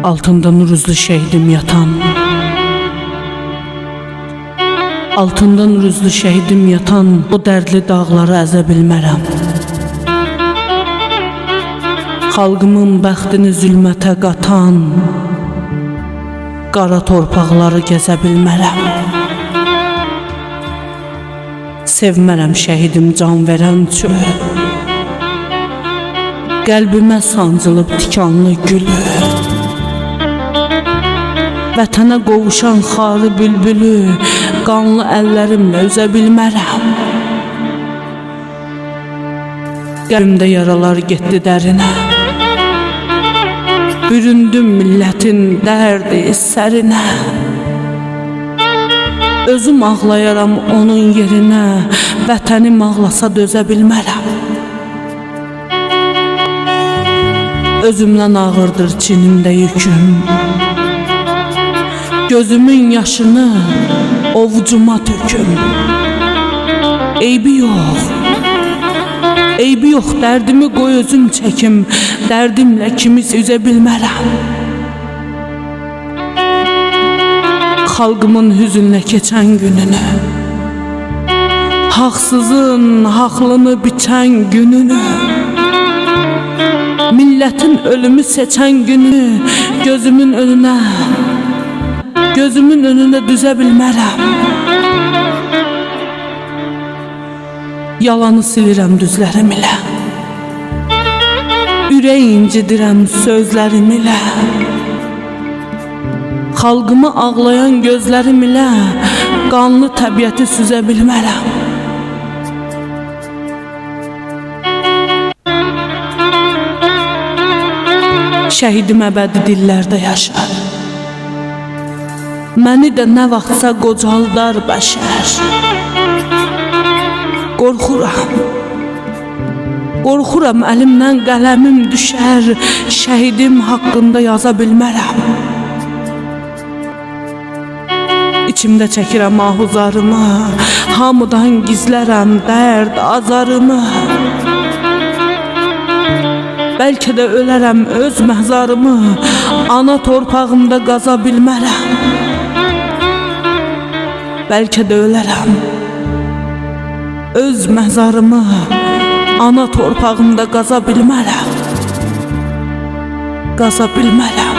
Altında nur üzlü şehidim yatan, altında nur üzlü şehidim yatan, o dərdli dağları əzə bilmərəm. Xalqımın bəxtini zülmətə qatan, qara torpaqları gəzə bilmərəm. Sevmərəm şəhidim can verən çöl, qəlbimə sancılıb tikanlı gülü. Vətənə qovuşan xarı bülbülü qanlı əllərimlə üzə bilmərəm. Qəlbimdə yaralar getdi dərinə, büründüm millətin dərdi sərinə. Özüm ağlayaram onun yerinə, vətənim ağlasa dözə bilmərəm. Özümdən ağırdır çinimdə yüküm, gözümün yaşını ovucuma töküm. Eybi yox, eybi yox, dərdimi qoy özüm çəkim, dərdimlə kimiz üzə bilmərəm. Xalqımın hüzünlə keçən gününü, haqsızın haqlını biçən gününü, millətin ölümü seçən günü gözümün önünə düzə bilmərəm. Yalanı silirəm düzlərim ilə, ürək incidirəm sözlərim ilə. Xalqımı ağlayan gözlərim ilə qanlı təbiəti süzə bilmərəm. Şəhidim əbədi dillərdə yaşar, məni də nə vaxtsa qocaldar bəşər. Qorxuram əlimdən qələmim düşər, şəhidim haqqında yaza bilmərəm. İçimdə çəkirəm ahuzarımı, hamıdan gizlərəm dərd azarımı. Bəlkə də ölərəm öz məhzarımı, ana torpağımda qaza bilmərəm. Bəlkə də ölərəm öz məzarımı, ana torpağımda qaza bilmərəm. Qaza bilmərəm.